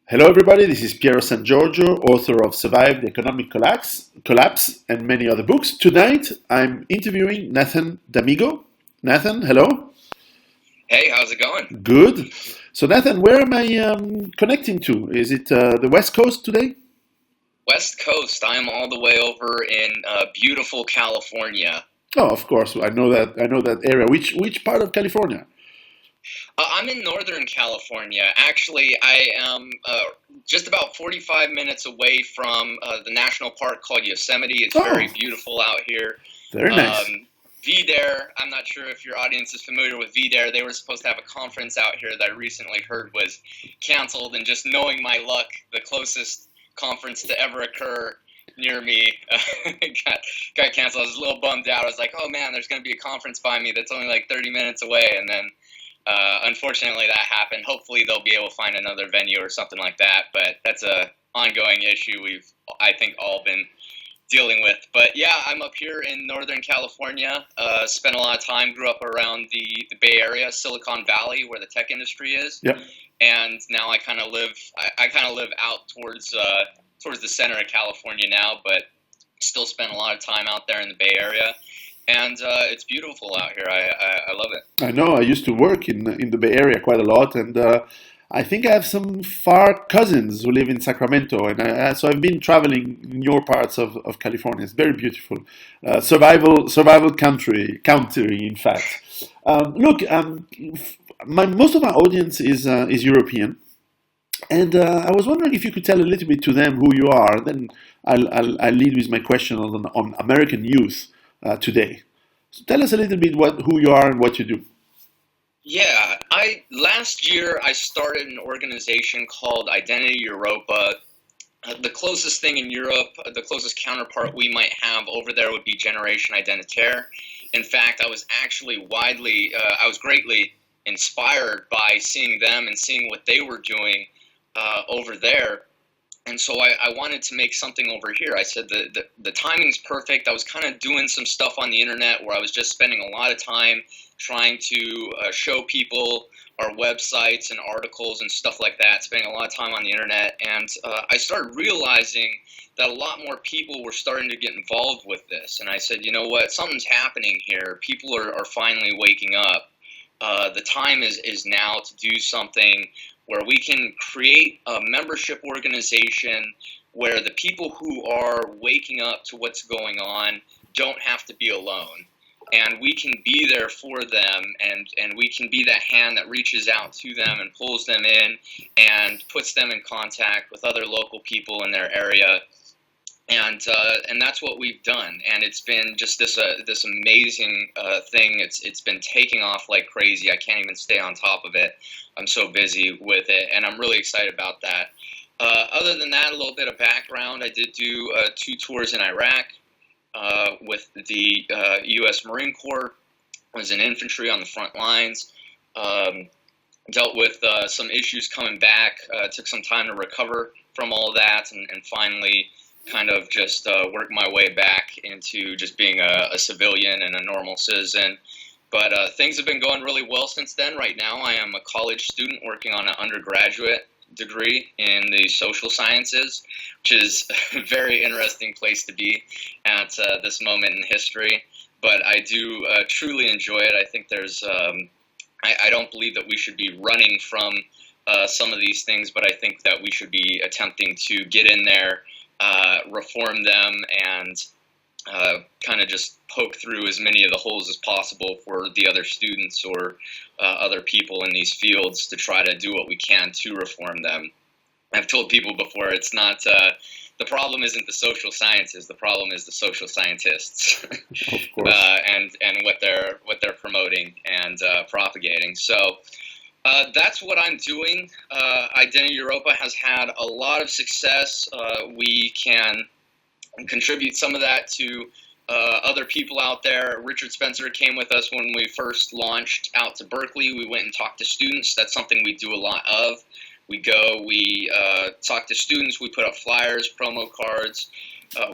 Hello, everybody. This is Piero Giorgio, author of Survive the Economic Collapse and many other books. Tonight, I'm interviewing Nathan Damigo. Nathan, hello. Hey, how's it going? Good. So, Nathan, where am I connecting to? Is it the West Coast today? West Coast. I'm all the way over in beautiful California. Oh, of course. I know that. I know that area. Which part of California? I'm in Northern California. Actually, I am just about 45 minutes away from the national park called Yosemite. It's very Oh, beautiful out here. very nice. Um, VDare, I'm not sure if your audience is familiar with VDare. They were supposed to have a conference out here that I recently heard was canceled, and just knowing my luck, the closest conference to ever occur near me got, got canceled. I was a little bummed out. I was like, oh man, there's going to be a conference by me that's only like 30 minutes away, and then unfortunately, that happened. Hopefully, they'll be able to find another venue or something like that. But that's a ongoing issue we've, I think, all been dealing with. But yeah, I'm up here in Northern California. Spent a lot of time. Grew up around the Bay Area, Silicon Valley, where the tech industry is. Yeah. And now I kind of live. I kind of live out towards the center of California now, but still spend a lot of time out there in the Bay Area. And it's beautiful out here. I love it. I know. I used to work in the Bay Area quite a lot, and I think I have some far cousins who live in Sacramento, and so I've been traveling in your parts of California. It's very beautiful, survival country, in fact. Look, most of my audience is European, and I was wondering if you could tell a little bit to them who you are. Then I'll lead with my question on American youth today. So tell us a little bit who you are and what you do. Yeah, I last year I started an organization called Identity Europa. The closest thing in Europe, the closest counterpart we might have over there would be Generation Identitaire. In fact, I was greatly inspired by seeing them and seeing what they were doing over there. And so I wanted to make something over here. I said the timing's perfect. I was kind of doing some stuff on the internet where I was just spending a lot of time trying to show people our websites and articles and stuff like that, spending a lot of time on the internet. And I started realizing that a lot more people were starting to get involved with this. And I said, you know what, something's happening here. People are finally waking up. The time is now to do something where we can create a membership organization where the people who are waking up to what's going on don't have to be alone. And we can be there for them, and we can be that hand that reaches out to them and pulls them in and puts them in contact with other local people in their area, and that's what we've done, and it's been just this amazing thing. It's been taking off like crazy. I can't even stay on top of it. I'm so busy with it, and I'm really excited about that. Other than that, a little bit of background. I did do 2 tours in Iraq with the U.S. Marine Corps. I was in infantry on the front lines. Um, Dealt with some issues coming back. Took some time to recover from all of that, and finally kind of just work my way back into just being a civilian and a normal citizen. But things have been going really well since then. Right now, I am a college student working on an undergraduate degree in the social sciences, which is a very interesting place to be at this moment in history. But I do truly enjoy it. I think I don't believe that we should be running from some of these things, but I think that we should be attempting to get in there, reform them, and kind of just poke through as many of the holes as possible for the other students or other people in these fields to try to do what we can to reform them. I've told people before, it's not the problem isn't the social sciences. The problem is the social scientists, Of course. and what they're promoting and propagating. So that's what I'm doing. Identity Europa has had a lot of success. We can contribute some of that to other people out there. Richard Spencer came with us when we first launched out to Berkeley. We went and talked to students. That's something we do a lot of. We talk to students, we put up flyers, promo cards.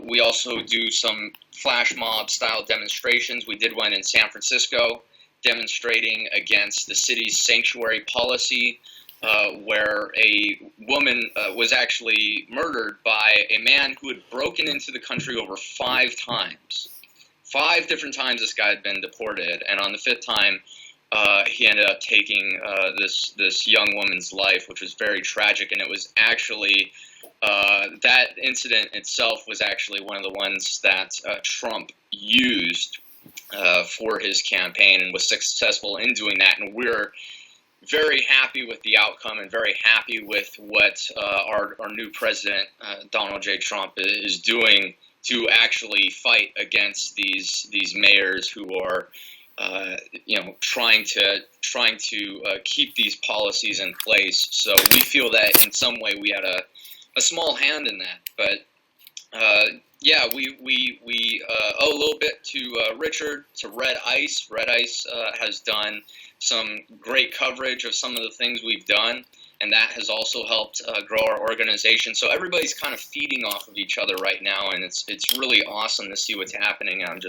We also do some flash mob style demonstrations. We did one in San Francisco demonstrating against the city's sanctuary policy where a woman was actually murdered by a man who had broken into the country over 5 times. 5 different times this guy had been deported, and on the fifth time, he ended up taking this young woman's life, which was very tragic. And it was actually that incident itself was actually one of the ones that Trump used for his campaign, and was successful in doing that. And we're very happy with the outcome, and very happy with what our new president, Donald J. Trump, is doing to actually fight against these mayors who are trying to keep these policies in place. So we feel that in some way we had a small hand in that. But yeah, we owe a little bit to Richard, to Red Ice. Red Ice has done some great coverage of some of the things we've done, and that has also helped grow our organization. So everybody's kind of feeding off of each other right now, and it's really awesome to see what's happening. And I'm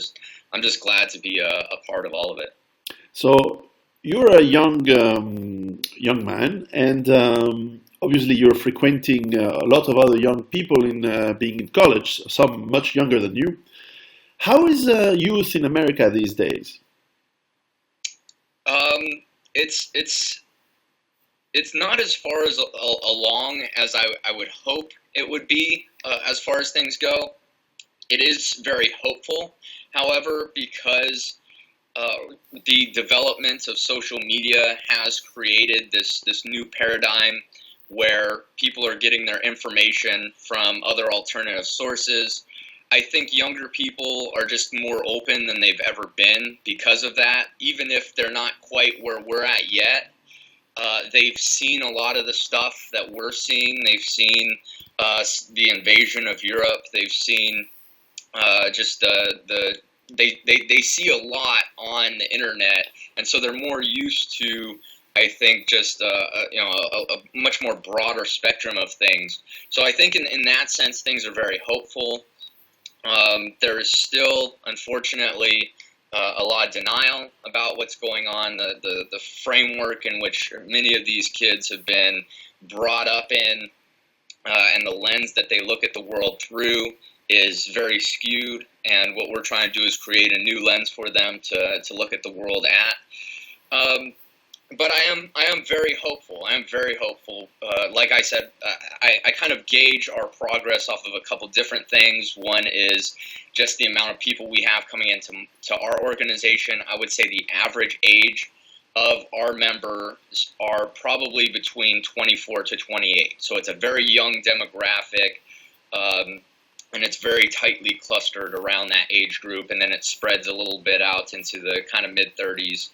just glad to be a part of all of it. So you're a young man, and obviously you're frequenting a lot of other young people in being in college, some much younger than you. How is youth in America these days? Um, it's it's not as far as along as I would hope it would be as far as things go. It is very hopeful, however, because the development of social media has created this new paradigm where people are getting their information from other alternative sources. I think younger people are just more open than they've ever been because of that, even if they're not quite where we're at yet. They've seen a lot of the stuff that we're seeing. They've seen the invasion of Europe. They've seen just they see a lot on the internet, and so they're more used to, I think, just a much more broader spectrum of things. So I think in that sense, things are very hopeful. There is still, unfortunately, a lot of denial about what's going on. The framework in which many of these kids have been brought up in, and the lens that they look at the world through, is very skewed. And what we're trying to do is create a new lens for them to look at the world at. But I am very hopeful. I am very hopeful. Like I said, I kind of gauge our progress off of a couple different things. One is just the amount of people we have coming into our organization. I would say the average age of our members are probably between 24 to 28. So it's a very young demographic, and it's very tightly clustered around that age group. And then it spreads a little bit out into the kind of mid-30s.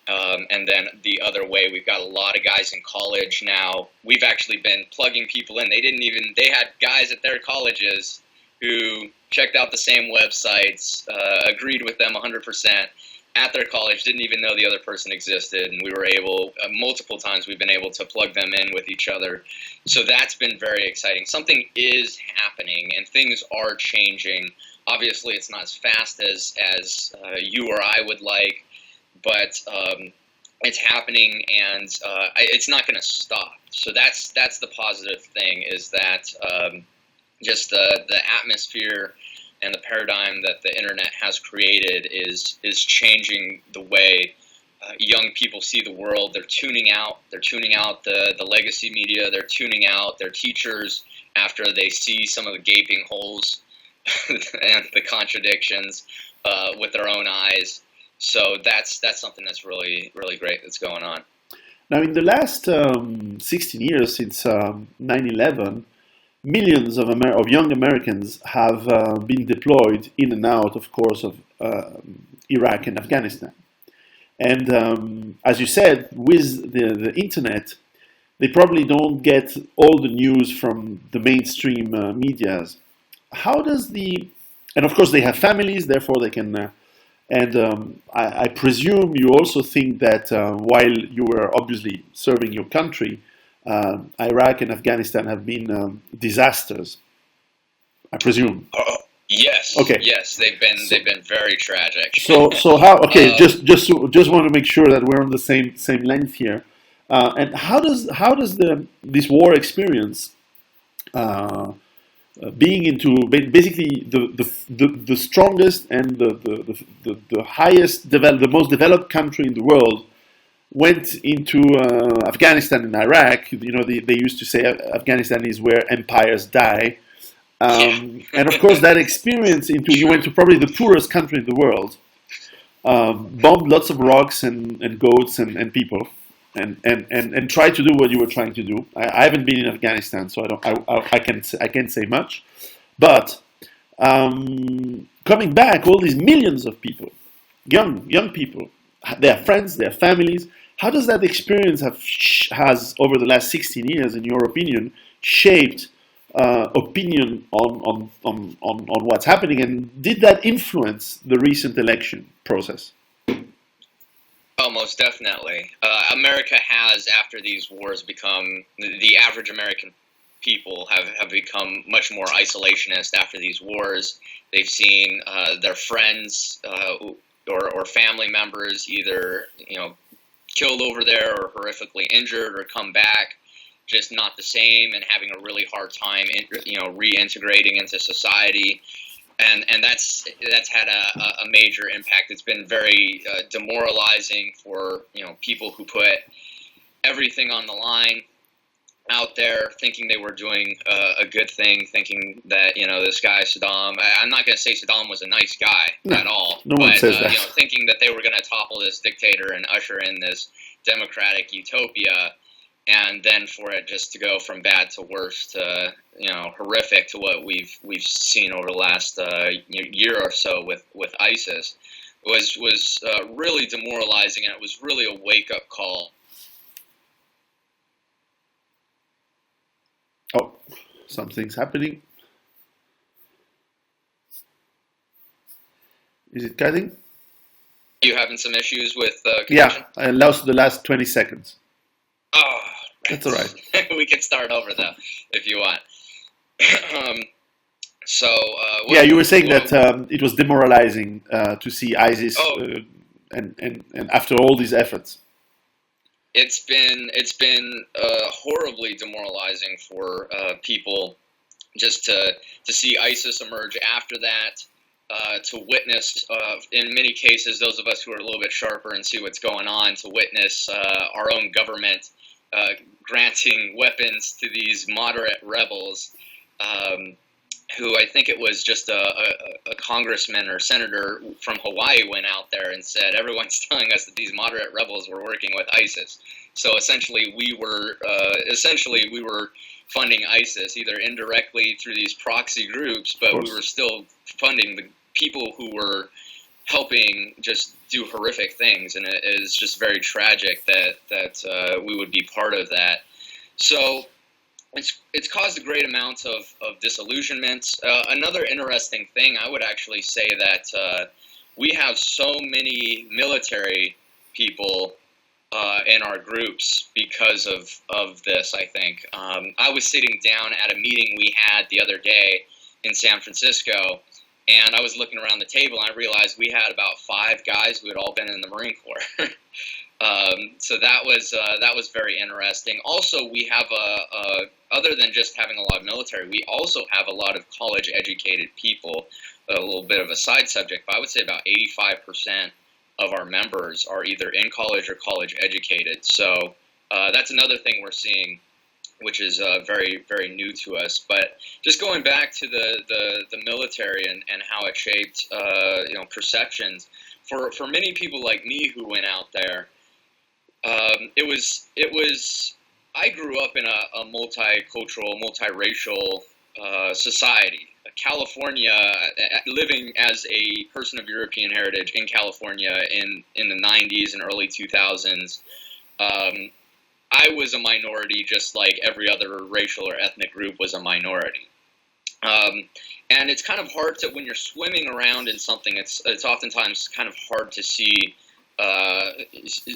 And then the other way, we've got a lot of guys in college now. We've actually been plugging people in. They had guys at their colleges who checked out the same websites, agreed with them 100% at their college, didn't even know the other person existed. And we were able, multiple times we've been able to plug them in with each other. So that's been very exciting. Something is happening, and things are changing. Obviously, it's not as fast as you or I would like, but it's happening, and it's not going to stop. So that's the positive thing, is that just the atmosphere and the paradigm that the internet has created is changing the way young people see the world. They're tuning out. They're tuning out the legacy media. They're tuning out their teachers after they see some of the gaping holes and the contradictions with their own eyes. So that's something that's really, really great that's going on. Now, in the last 16 years since 9/11, millions of young Americans have been deployed in and out, of course, of Iraq and Afghanistan. And as you said, with the internet, they probably don't get all the news from the mainstream medias. How does and of course they have families, therefore they can, I presume you also think that while you were obviously serving your country, Iraq and Afghanistan have been disasters, I presume. Yes. Okay. Yes, they've been very tragic. So how? Okay, just want to make sure that we're on the same length here. And how does this war experience uh, being into basically the strongest and the highest the most developed country in the world went into Afghanistan and Iraq. They used to say Afghanistan is where empires die. Yeah. And of course, that experience you went True. to probably the poorest country in the world, bombed lots of rocks and goats and people, and tried to do what you were trying to do. I haven't been in Afghanistan, so I can't say much. But coming back, all these millions of people, young people, their friends, their families. How does that experience has over the last 16 years, in your opinion, shaped opinion on what's happening, and did that influence the recent election process? Oh, most definitely. America has, after these wars, become the average American people have become much more isolationist after these wars. They've seen their friends or family members either killed over there or horrifically injured or come back just not the same and having a really hard time reintegrating into society, and that's had a major impact. It's been very demoralizing for people who put everything on the line out there, thinking they were doing a good thing, thinking that this guy Saddam. I'm not going to say Saddam was a nice guy No, at all, no one but says that. thinking that they were going to topple this dictator and usher in this democratic utopia, and then for it just to go from bad to worse to horrific to what we've seen over the last year or so with ISIS was really demoralizing, and it was really a wake up call. Oh, something's happening. Is it cutting? You having some issues with Yeah, connection? I lost the last 20 seconds. Oh, That's all right. we can start over though if you want. um, so Yeah, you were saying what? that it was demoralizing to see ISIS, Oh, and after all these efforts. it's been horribly demoralizing for people just to see ISIS emerge after that. To witness, in many cases, those of us who are a little bit sharper and see what's going on, to witness our own government uh, granting weapons to these moderate rebels, um, who I think it was just a congressman or senator from Hawaii went out there and said, everyone's telling us that these moderate rebels were working with ISIS. So essentially we were funding ISIS either indirectly through these proxy groups, Of but we were course. still funding the people who were helping just do horrific things, and it is just very tragic that we would be part of that. So it's caused a great amount of disillusionment. Another interesting thing, I would actually say that we have so many military people in our groups because of this. I think I was sitting down at a meeting we had the other day in San Francisco, and I was looking around the table, and I realized we had about five guys who had all been in the Marine Corps. So that was very interesting. Also, we have other than just having a lot of military, we also have a lot of college educated people. A little bit of a side subject, but I would say about 85% of our members are either in college or college educated. So that's another thing we're seeing, which is very very new to us. But just going back to the military and how it shaped perceptions for many people like me who went out there. It was. I grew up in a multicultural, multiracial society. California, living as a person of European heritage in California in the '90s and early 2000s, um, I was a minority, just like every other racial or ethnic group was a minority. Um, and it's kind of hard to when you're swimming around in something. It's oftentimes kind of hard to uh,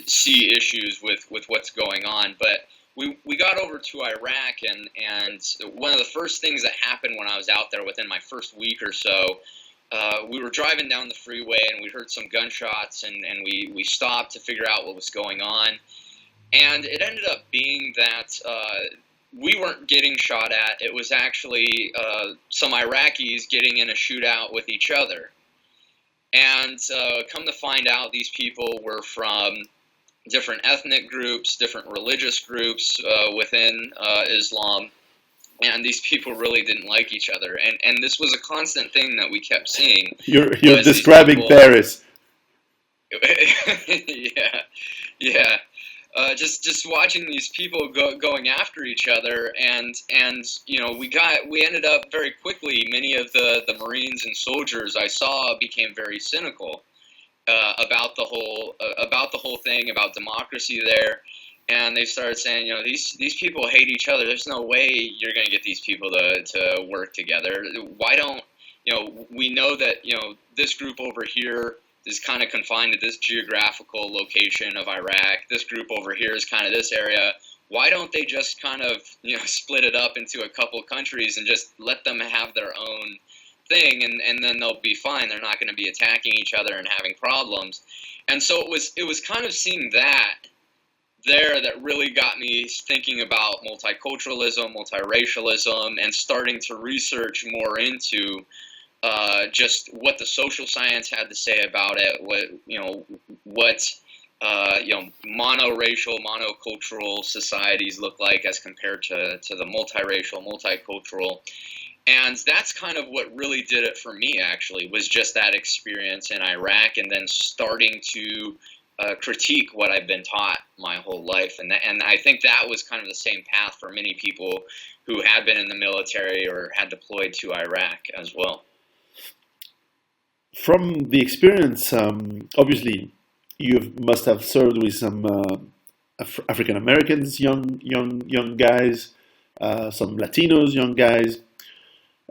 see issues with what's going on. But we got over to Iraq, and one of the first things that happened when I was out there within my first week or so, we were driving down the freeway and we heard some gunshots, and we stopped to figure out what was going on. And it ended up being that we weren't getting shot at. It was actually some Iraqis getting in a shootout with each other. And come to find out, these people were from different ethnic groups, different religious groups within Islam, and these people really didn't like each other. And this was a constant thing that we kept seeing You're was these describing people. Paris. Yeah, yeah. Just watching these people going after each other, and we ended up very quickly. Many of the Marines and soldiers I saw became very cynical about the whole thing, about democracy there, and they started saying, these people hate each other. There's no way you're going to get these people to work together. Why don't we know that this group over here is kind of confined to this geographical location of Iraq. This group over here is kind of this area. Why don't they just kind of split it up into a couple countries and just let them have their own thing, and then they'll be fine. They're not going to be attacking each other and having problems. And so it was kind of seeing that there that really got me thinking about multiculturalism, multiracialism, and starting to research more into just what the social science had to say about it, what monoracial, monocultural societies look like as compared to the multiracial, multicultural. And that's kind of what really did it for me, actually, was just that experience in Iraq, and then starting to critique what I've been taught my whole life. And I think that was kind of the same path for many people who had been in the military or had deployed to Iraq as well. From the experience, obviously, you must have served with some African Americans, young guys, some Latinos, young guys.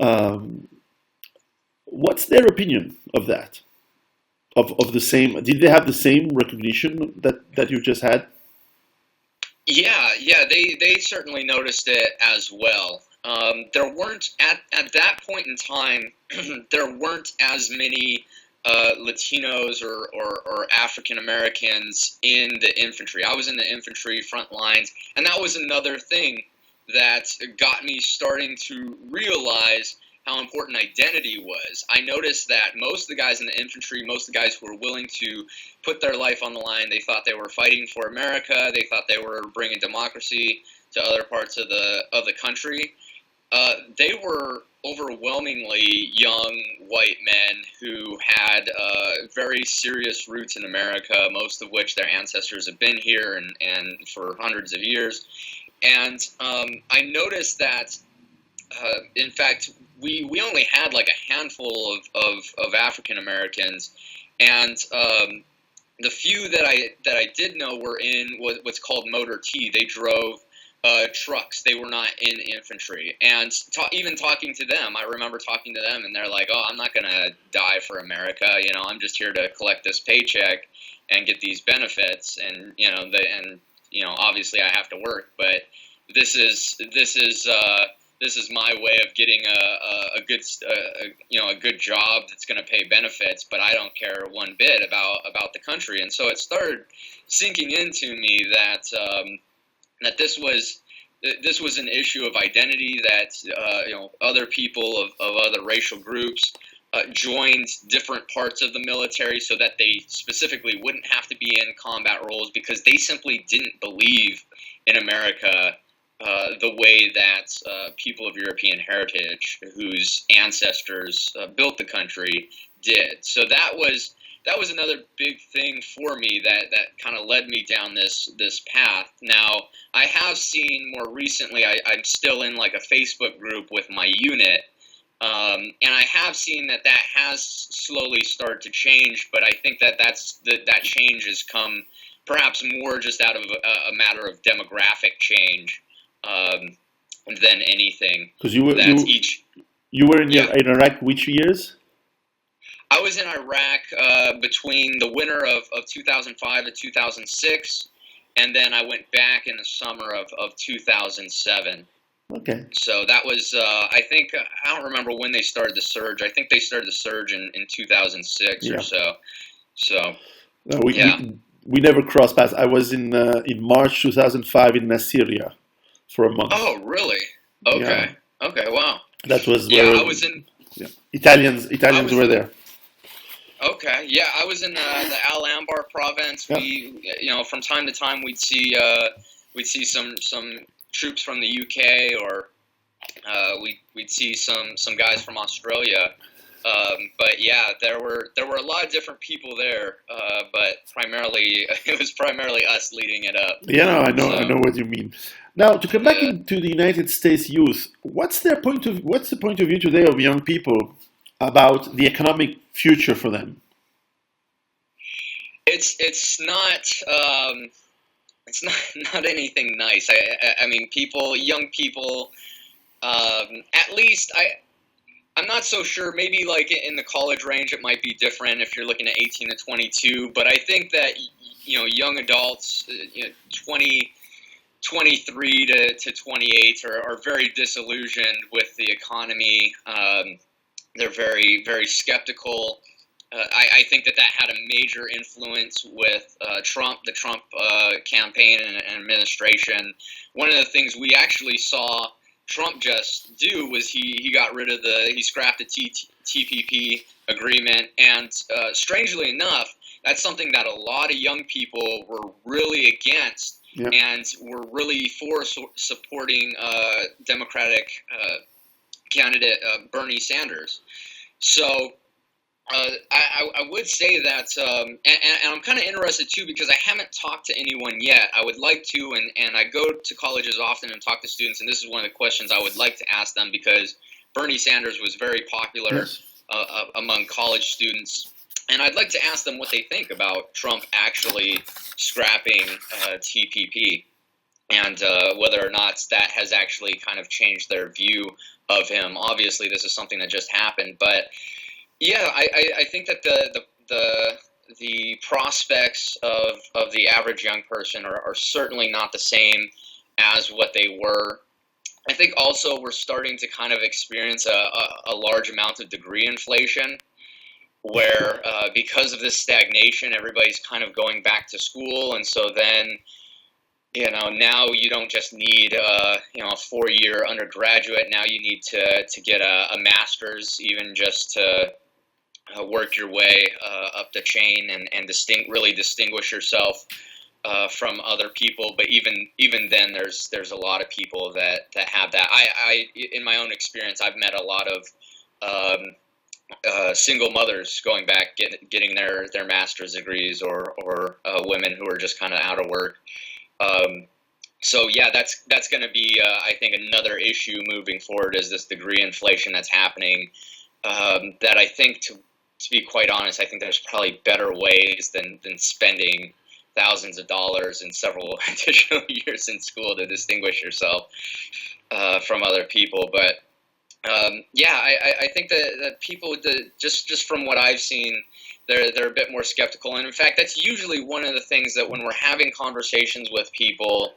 Um, what's their opinion of that? Of the same? Did they have the same recognition that you just had? Yeah, yeah, they certainly noticed it as well. There weren't at that point in time, there weren't as many Latinos or African Americans in the infantry. I was in the infantry front lines, and that was another thing that got me starting to realize how important identity was. I noticed that most of the guys in the infantry, most of the guys who were willing to put their life on the line, they thought they were fighting for America. They thought they were bringing democracy to other parts of the country. They were overwhelmingly young white men who had very serious roots in America, most of which their ancestors have been here and for hundreds of years. And I noticed that, in fact, we only had like a handful of African Americans, and the few that I did know were in what's called motor T. They drove trucks. They were not in infantry. And even talking to them, I remember talking to them, and they're like, "Oh, I'm not gonna die for America. I'm just here to collect this paycheck and get these benefits. And obviously I have to work, but this is my way of getting a good job that's going to pay benefits, but I don't care one bit about the country." And so it started sinking into me that that this was an issue of identity, that other people of other racial groups joined different parts of the military so that they specifically wouldn't have to be in combat roles, because they simply didn't believe in America the way that people of European heritage, whose ancestors built the country, did. So that was another big thing for me that kind of led me down this path. Now, I have seen more recently. I'm still in like a Facebook group with my unit, and I have seen that has slowly started to change. But I think that change has come perhaps more just out of a matter of demographic change, um, than anything. Because you were That's each. you were in Yeah, in Iraq which years? I was in Iraq between the winter of 2005 to 2006, and then I went back in the summer of 2007. Okay, So that was, I think, I don't remember when they started the surge. I think they started the surge in 2006 or yeah. so. So, Uh, we, yeah. we we never crossed paths. I was in March 2005 in Nasiriyah for a month. Oh, really? Yeah, Okay. Okay. Wow. that was Yeah, where I was in. yeah, I Italians was were there. okay. Yeah, I was in the Al Anbar province. Yeah, From time to time, we'd see some troops from the UK, or we'd see some guys from Australia. But yeah, there were a lot of different people there, but primarily it was primarily us leading it up. yeah, no, I So know what you mean. Now, to come back yeah, into the United States youth, what's the point of view today of young people about the economic future for them? it's not it's not not anything nice. I mean, young people. At least I'm not so sure. Maybe like in the college range, it might be different if you're looking at 18 to 22. But I think that young adults, 20, 23 to 28 are very disillusioned with the economy. They're very, very skeptical. I think that had a major influence with Trump, the Trump campaign and administration. One of the things we actually saw Trump just do was he scrapped the TPP agreement, and strangely enough, that's something that a lot of young people were really against, Yeah. and were really for supporting Democratic candidate Bernie Sanders. So I would say that, and I'm kind of interested too because I haven't talked to anyone yet. I would like to, and I go to colleges often and talk to students, and this is one of the questions I would like to ask them because Bernie Sanders was very popular Yes. among college students, and I'd like to ask them what they think about Trump actually scrapping TPP, and whether or not that has actually kind of changed their view of him. Obviously, this is something that just happened, but yeah, I think that the prospects of the average young person are certainly not the same as what they were. I think also we're starting to kind of experience a large amount of degree inflation where because of this stagnation, everybody's kind of going back to school. And so then, now you don't just need a 4-year undergraduate. Now you need to get a master's, even just to work your way up the chain and really distinguish yourself from other people. But even then, there's a lot of people that have that. In my own experience, I've met a lot of single mothers going back getting their master's degrees, or women who are just kind of out of work. Um, so yeah, that's going to be I think another issue moving forward is this degree inflation that's happening. That I think to be quite honest, I think there's probably better ways than spending thousands of dollars in several additional years in school to distinguish yourself from other people. But yeah, I think that people, just from what I've seen, they're a bit more skeptical. And in fact, that's usually one of the things that when we're having conversations with people,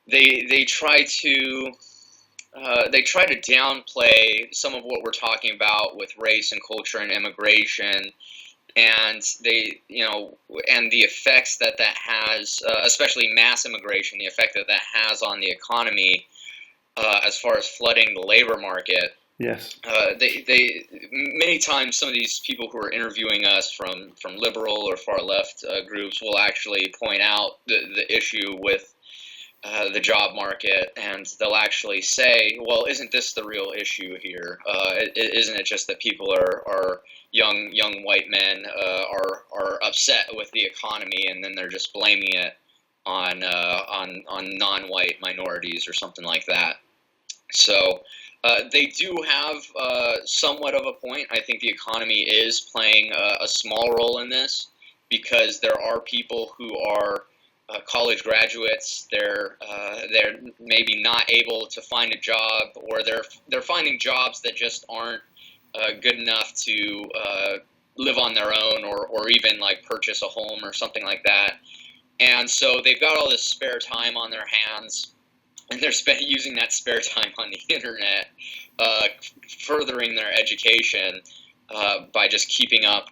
they try to downplay some of what we're talking about with race and culture and immigration, and and the effects that has, especially mass immigration, the effect that has on the economy, as far as flooding the labor market. Yes. They many times some of these people who are interviewing us from liberal or far left groups will actually point out the issue with the job market, and they'll actually say, "Well, isn't this the real issue here? Isn't it just that people are young white men are upset with the economy, and then they're just blaming it on non-white minorities or something like that?" So they do have somewhat of a point. I think the economy is playing a small role in this because there are people who are college graduates. They're maybe not able to find a job, or they're finding jobs that just aren't good enough to live on their own, or even like purchase a home or something like that. And so they've got all this spare time on their hands, and they're using that spare time on the internet, uh, furthering their education by just keeping up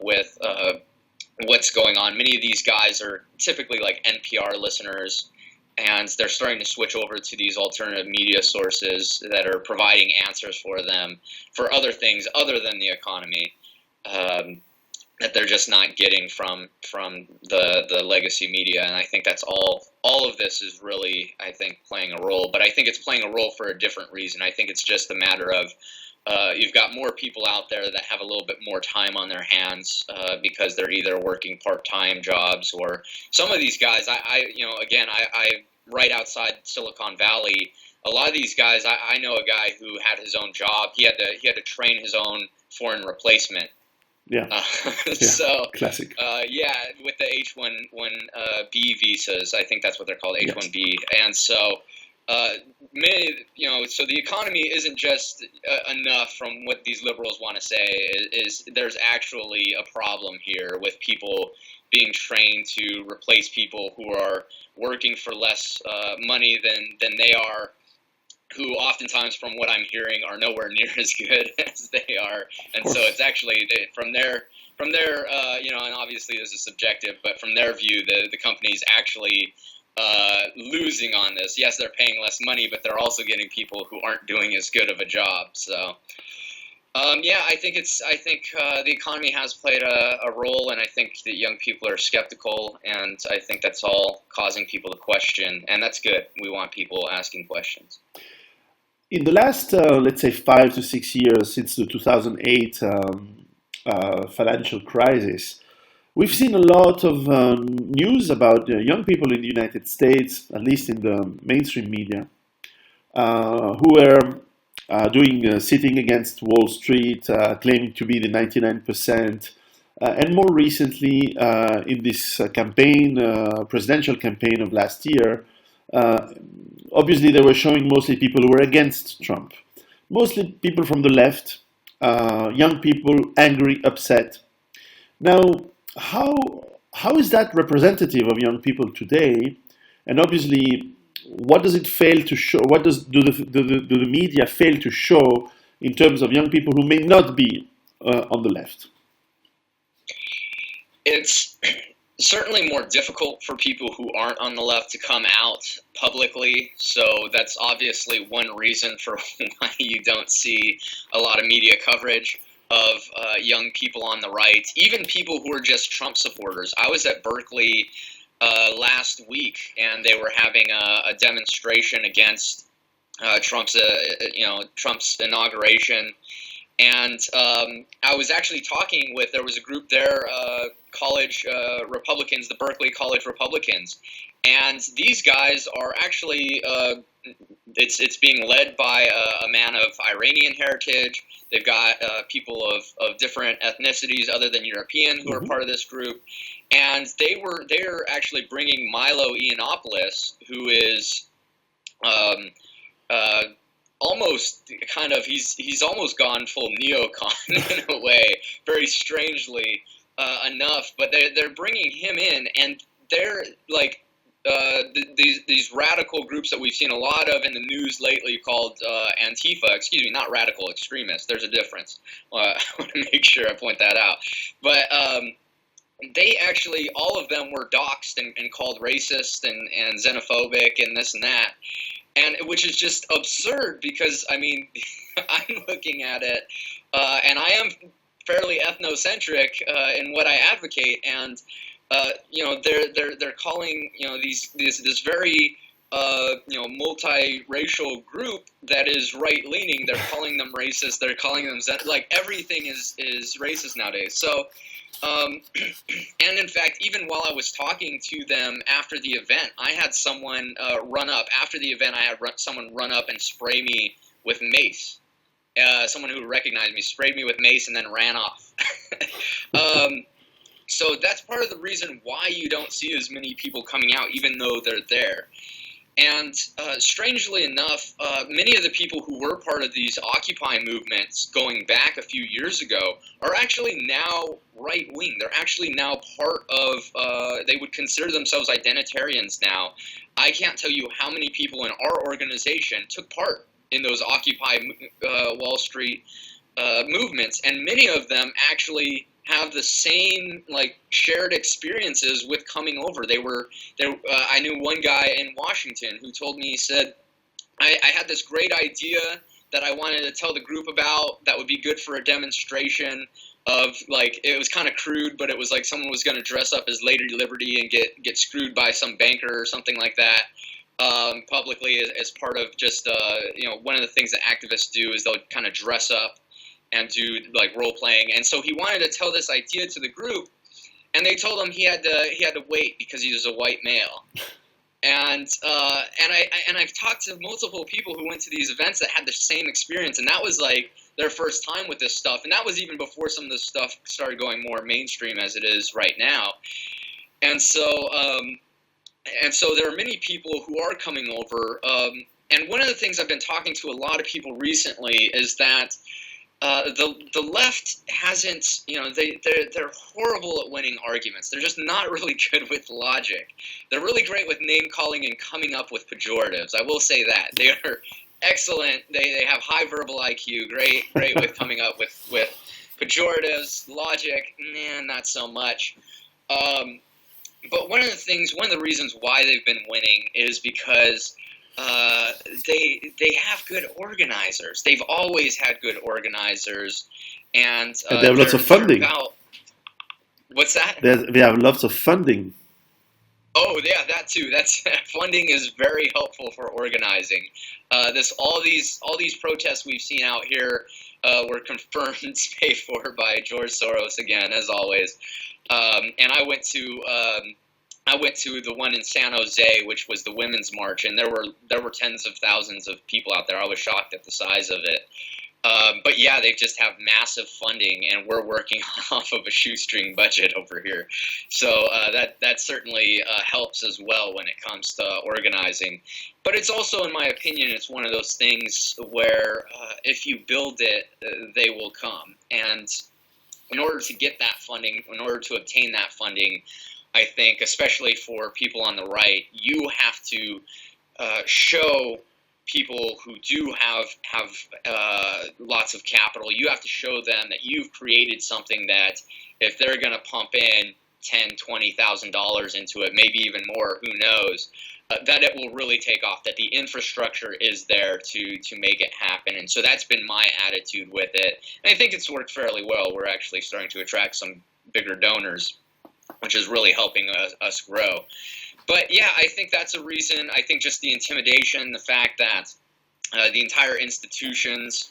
what's going on. Many of these guys are typically like NPR listeners, and they're starting to switch over to these alternative media sources that are providing answers for them for other things other than the economy. That they're just not getting from the legacy media, and I think that's all of this is really, I think, playing a role. But I think it's playing a role for a different reason. I think it's just a matter of you've got more people out there that have a little bit more time on their hands because they're either working part-time jobs, or some of these guys. I right outside Silicon Valley. A lot of these guys, I know a guy who had his own job. He had to train his own foreign replacement. Yeah. Yeah. So Classic. yeah, with the H1B visas, I think that's what they're called, Yes. H1B, and so so the economy isn't just enough from what these liberals want to say. Is there's actually a problem here with people being trained to replace people who are working for less money than they are, who oftentimes, from what I'm hearing, are nowhere near as good as they are, and so it's actually from their and obviously this is subjective, but from their view, the company's actually losing on this. Yes, they're paying less money, but they're also getting people who aren't doing as good of a job. So. I think the economy has played a role, and I think that young people are skeptical, and I think that's all causing people to question, and that's good. We want people asking questions. In the last, let's say, 5 to 6 years since the 2008 financial crisis, we've seen a lot of news about young people in the United States, at least in the mainstream media, who are sitting against Wall Street, claiming to be the 99%. And more recently, in this presidential campaign of last year, uh, obviously they were showing mostly people who were against Trump, mostly people from the left, young people, angry, upset. Now, how how is that representative of young people today? And obviously, what does it fail to show? What do the media fail to show in terms of young people who may not be on the left? It's certainly more difficult for people who aren't on the left to come out publicly. So that's obviously one reason for why you don't see a lot of media coverage of young people on the right, even people who are just Trump supporters. I was at Berkeley last week, and they were having a demonstration against Trump's inauguration. And I was actually talking with, there was a group there, college Republicans, the Berkeley College Republicans, and these guys are actually, it's being led by a man of Iranian heritage. They've got people of different ethnicities other than European who are Hmm. part of this group, and they're actually bringing Milo Yiannopoulos, who is um, uh, almost kind of he's almost gone full neocon in a way, very strangely enough. But they're bringing him in, and they're like these radical groups that we've seen a lot of in the news lately called Antifa. Excuse me, not radical extremists. There's a difference. I want to make sure I point that out. But they actually, all of them were doxxed and called racist and xenophobic and this and that, and which is just absurd because I mean, I'm looking at it, and I am fairly ethnocentric in what I advocate, and they're calling this very multiracial group that is right leaning. They're calling them racist. They're calling them like everything is racist nowadays. So. Um, and in fact, even while I was talking to them after the event, I had someone run up. After the event, I had someone run up and spray me with mace. Someone who recognized me sprayed me with mace and then ran off. um, so that's part of the reason why you don't see as many people coming out, even though they're there. And strangely enough, many of the people who were part of these Occupy movements going back a few years ago are actually now right wing. They're actually now part of, they would consider themselves identitarians now. I can't tell you how many people in our organization took part in those Occupy Wall Street movements, and many of them actually have the same like shared experiences with coming over. They were there. I knew one guy in Washington who told me, he said, I had this great idea that I wanted to tell the group about that would be good for a demonstration of like, it was kind of crude, but it was like someone was going to dress up as Lady Liberty and get screwed by some banker or something like that, publicly as part of just one of the things that activists do is they'll kind of dress up and do like role playing. And so he wanted to tell this idea to the group, and they told him he had to wait because he was a white male. And I've talked to multiple people who went to these events that had the same experience, and that was like their first time with this stuff, and that was even before some of this stuff started going more mainstream as it is right now. And so there are many people who are coming over. And one of the things I've been talking to a lot of people recently is that the left hasn't, they're horrible at winning arguments. They're just not really good with logic. They're really great with name calling and coming up with pejoratives. I will say that they are excellent. They have high verbal IQ. Great with coming up with pejoratives. Logic, not so much. But one of the reasons why they've been winning is because they have good organizers. They've always had good organizers, and they have lots of funding. What's that? They have lots of funding. Oh yeah, that too. That's funding is very helpful for organizing. All these protests we've seen out here were confirmed paid for by George Soros again, as always. And I went to the one in San Jose, which was the Women's March, and there were tens of thousands of people out there. I was shocked at the size of it. But yeah, they just have massive funding, and we're working off of a shoestring budget over here. So that certainly helps as well when it comes to organizing. But it's also, in my opinion, it's one of those things where if you build it, they will come. And in order to get that funding, in order to obtain that funding, I think, especially for people on the right, you have to show people who do have lots of capital. You have to show them that you've created something that, if they're going to pump in $10,000-$20,000 into it, maybe even more, who knows, that it will really take off. That the infrastructure is there to make it happen. And so that's been my attitude with it. And I think it's worked fairly well. We're actually starting to attract some bigger donors, which is really helping us grow. But yeah, I think that's a reason. I think just the intimidation, the fact that the entire institutions,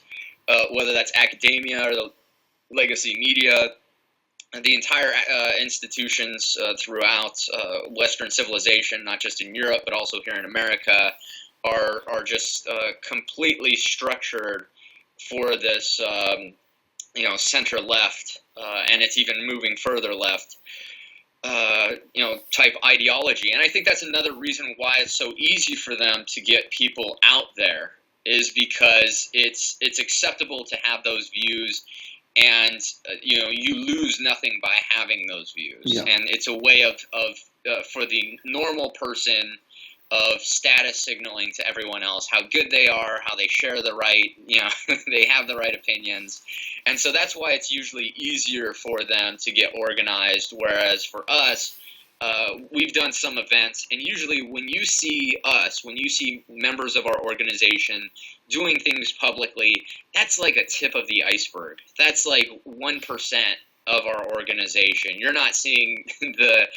whether that's academia or the legacy media, the entire institutions throughout Western civilization, not just in Europe but also here in America, are just completely structured for this center left, and it's even moving further left. Type ideology. And I think that's another reason why it's so easy for them to get people out there, is because it's acceptable to have those views, and you lose nothing by having those views. Yeah. And it's a way of for the normal person of status signaling to everyone else how good they are, how they share the right, they have the right opinions. And so that's why it's usually easier for them to get organized, whereas for us, we've done some events, and usually when you see members of our organization doing things publicly, that's like a tip of the iceberg. That's like 1% of our organization. You're not seeing the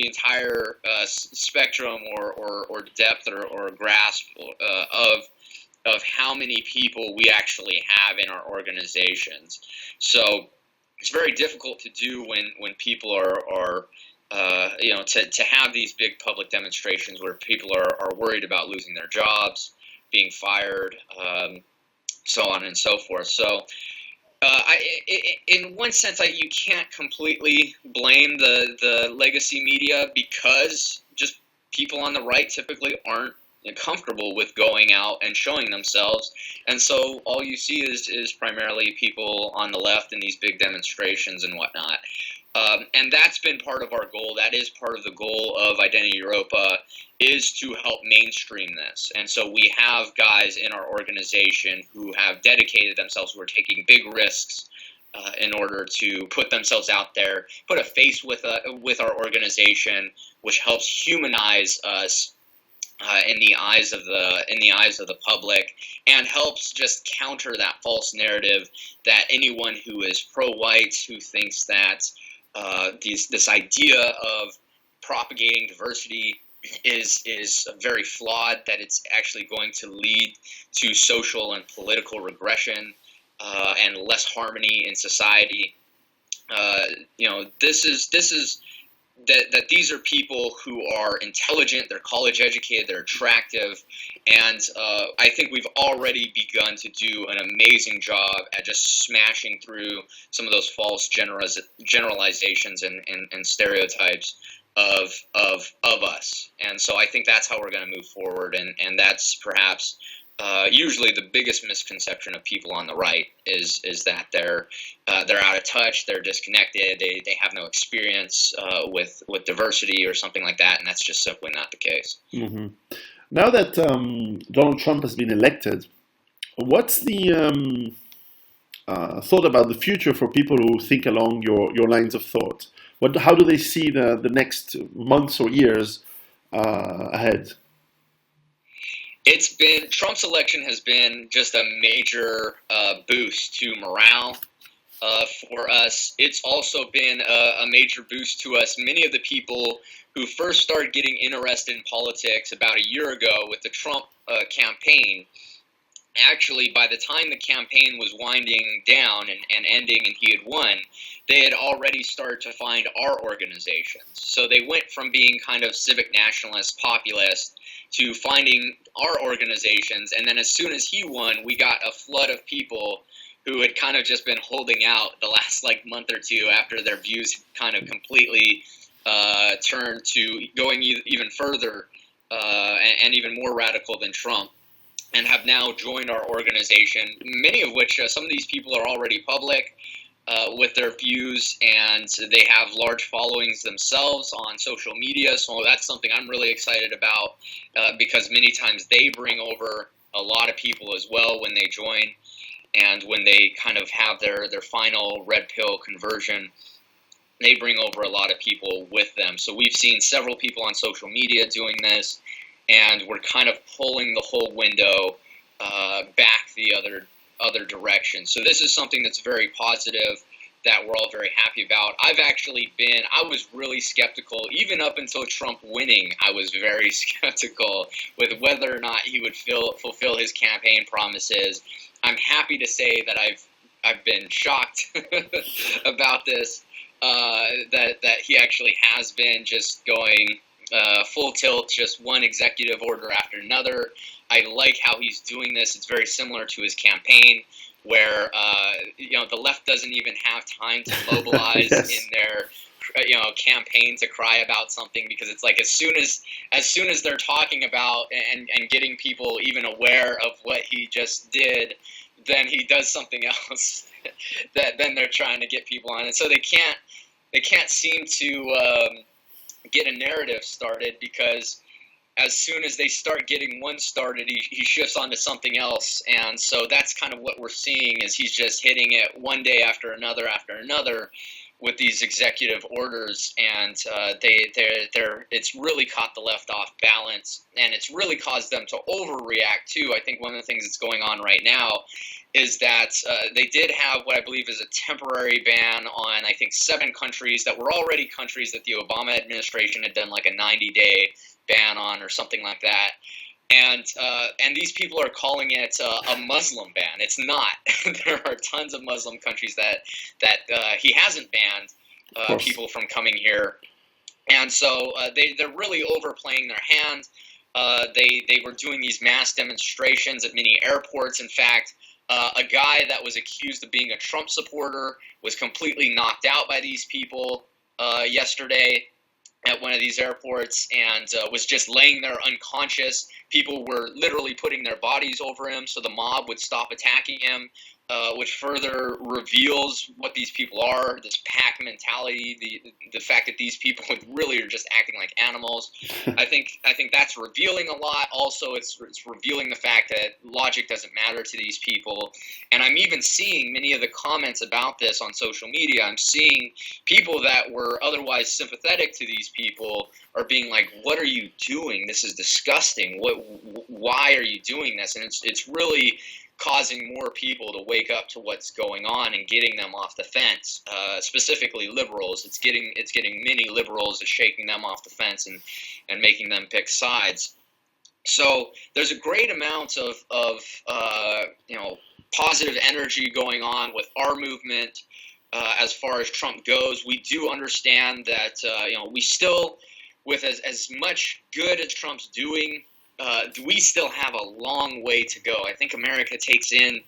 entire spectrum or depth or grasp of how many people we actually have in our organizations. So it's very difficult to do when people are to have these big public demonstrations where people are worried about losing their jobs, being fired, so on and so forth. So in one sense, you can't completely blame the legacy media, because just people on the right typically aren't comfortable with going out and showing themselves, and so all you see is primarily people on the left in these big demonstrations and whatnot. And that's been part of our goal. That is part of the goal of Identity Europa, is to help mainstream this. And so we have guys in our organization who have dedicated themselves, who are taking big risks in order to put themselves out there, put a face with our organization, which helps humanize us in the eyes of the public, and helps just counter that false narrative that anyone who is pro-white, who thinks that this idea of propagating diversity is very flawed, that it's actually going to lead to social and political regression and less harmony in society. This is that these are people who are intelligent, they're college educated, they're attractive, and I think we've already begun to do an amazing job at just smashing through some of those false generalizations and stereotypes of us. And so I think that's how we're going to move forward, and that's perhaps usually the biggest misconception of people on the right is that they're out of touch, they're disconnected, they have no experience with diversity or something like that, and that's just simply not the case. Hmm. Now that Donald Trump has been elected, what's the thought about the future for people who think along your lines of thought? How do they see the next months or years ahead? It's been Trump's election has been just a major boost to morale for us. It's also been a major boost to us. Many of the people who first started getting interested in politics about a year ago with the Trump campaign, actually, by the time the campaign was winding down and ending and he had won, they had already started to find our organizations. So they went from being kind of civic nationalist, populist, to finding our organizations. And then as soon as he won, we got a flood of people who had kind of just been holding out the last month or two after their views kind of completely turned to going even further and even more radical than Trump, and have now joined our organization, many of which, some of these people are already public with their views, and they have large followings themselves on social media. So that's something I'm really excited about because many times they bring over a lot of people as well when they join, and when they kind of have their final red pill conversion, they bring over a lot of people with them. So we've seen several people on social media doing this, and we're kind of pulling the whole window back the other direction. So this is something that's very positive, that we're all very happy about. I was really skeptical, even up until Trump winning, I was very skeptical with whether or not he would fulfill his campaign promises. I'm happy to say that I've been shocked about this, that he actually has been just going full tilt, just one executive order after another. I like how he's doing this. It's very similar to his campaign, where the left doesn't even have time to mobilize Yes. in their campaign to cry about something, because it's like as soon as they're talking about and getting people even aware of what he just did, then he does something else that then they're trying to get people on, and so they can't seem to get a narrative started, because as soon as they start getting one started, he shifts onto something else. And so that's kind of what we're seeing, is he's just hitting it one day after another with these executive orders, and it's really caught the left off balance, and it's really caused them to overreact too. I think one of the things that's going on right now is that they did have what I believe is a temporary ban on, I think, 7 countries that were already countries that the Obama administration had done like a 90-day ban on or something like that. And these people are calling it a Muslim ban. It's not. There are tons of Muslim countries that he hasn't banned people from coming here, and so they're really overplaying their hand. They were doing these mass demonstrations at many airports. In fact, a guy that was accused of being a Trump supporter was completely knocked out by these people yesterday at one of these airports, and was just laying there unconscious. People were literally putting their bodies over him so the mob would stop attacking him, which further reveals what these people are, this pack mentality, the fact that these people really are just acting like animals. I think that's revealing a lot. Also, it's revealing the fact that logic doesn't matter to these people. And I'm even seeing many of the comments about this on social media. I'm seeing people that were otherwise sympathetic to these people are being like, "What are you doing? This is disgusting. Why are you doing this?" And it's really causing more people to wake up to what's going on and getting them off the fence. Specifically, liberals. It's getting many liberals is shaking them off the fence and making them pick sides. So there's a great amount of positive energy going on with our movement. As far as Trump goes, we do understand that we still, with as much good as Trump's doing, we still have a long way to go. I think America takes in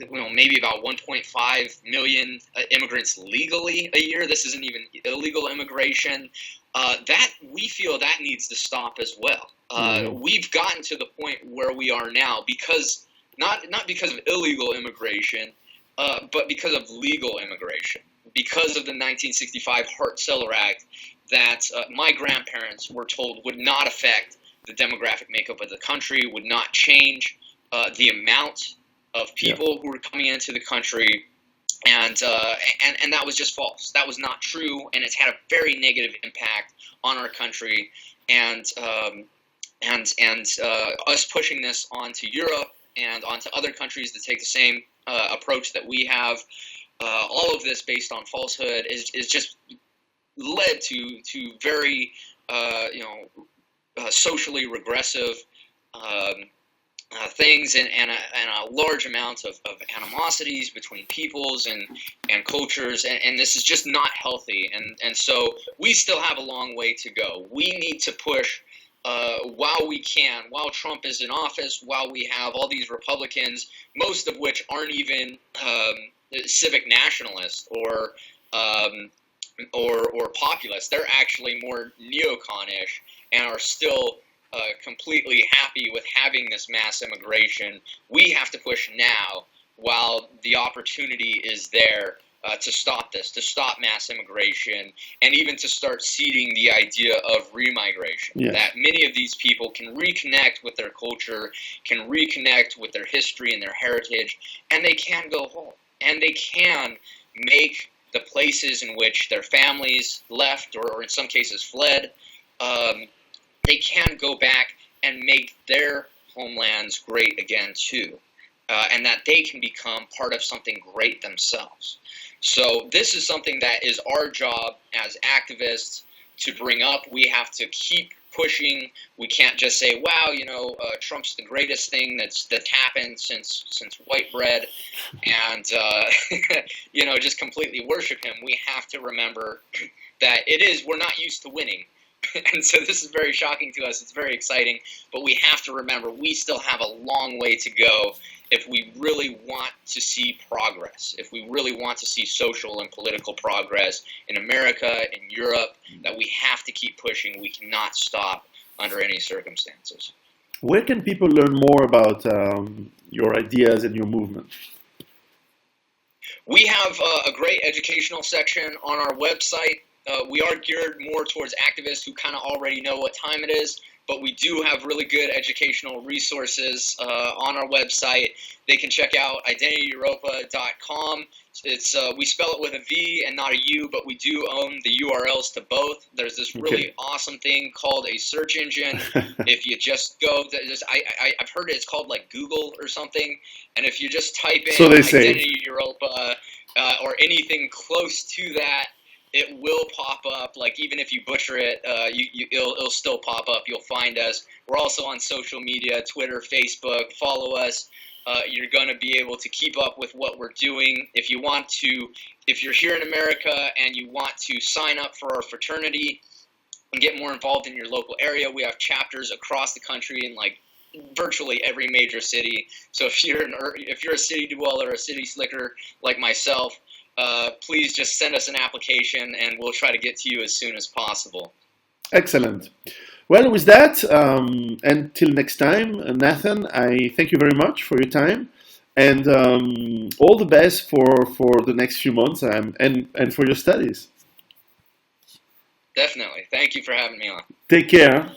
maybe about 1.5 million immigrants legally a year. This isn't even illegal immigration. That we feel that needs to stop as well. We've gotten to the point where we are now because not because of illegal immigration, but because of legal immigration, because of the 1965 Hart-Celler Act that my grandparents were told would not affect the demographic makeup of the country, would not change the amount of people who were coming into the country, and that was just false. That was not true, and it's had a very negative impact on our country, and us pushing this onto Europe and onto other countries to take the same approach that we have. All of this based on falsehood is just led to very socially regressive things and a large amount of animosities between peoples and cultures, and this is just not healthy, and so we still have a long way to go. We need to push while we can, while Trump is in office, while we have all these Republicans, most of which aren't even civic nationalists or populists. They're actually more neocon-ish and are still completely happy with having this mass immigration. We have to push now while the opportunity is there to stop this, to stop mass immigration, and even to start seeding the idea of remigration. Yes. That many of these people can reconnect with their culture, can reconnect with their history and their heritage, and they can go home. And they can make the places in which their families left or in some cases fled, they can go back and make their homelands great again too, and that they can become part of something great themselves. So this is something that is our job as activists to bring up. We have to keep pushing. We can't just say, "Wow, Trump's the greatest thing that's happened since white bread," and just completely worship him. We have to remember that we're not used to winning. And so this is very shocking to us. It's very exciting, but we have to remember we still have a long way to go if we really want to see progress, if we really want to see social and political progress in America, in Europe, that we have to keep pushing. We cannot stop under any circumstances. Where can people learn more about your ideas and your movement? We have a great educational section on our website. We are geared more towards activists who kind of already know what time it is, but we do have really good educational resources on our website. They can check out identityeuropa.com. We spell it with a V and not a U, but we do own the URLs to both. There's this really awesome thing called a search engine. If you just go, I've heard it's called like Google or something, and if you just type in Identity Europa or anything close to that, it will pop up. Like even if you butcher it, it'll still pop up. You'll find us. We're also on social media, Twitter, Facebook. Follow us. You're going to be able to keep up with what we're doing. If you're here in America and you want to sign up for our fraternity and get more involved in your local area, we have chapters across the country in like virtually every major city. So if you're a city dweller, a city slicker like myself, please just send us an application and we'll try to get to you as soon as possible. Excellent. Well, with that, until next time, Nathan, I thank you very much for your time, and all the best for the next few months, and for your studies. Definitely. Thank you for having me on. Take care.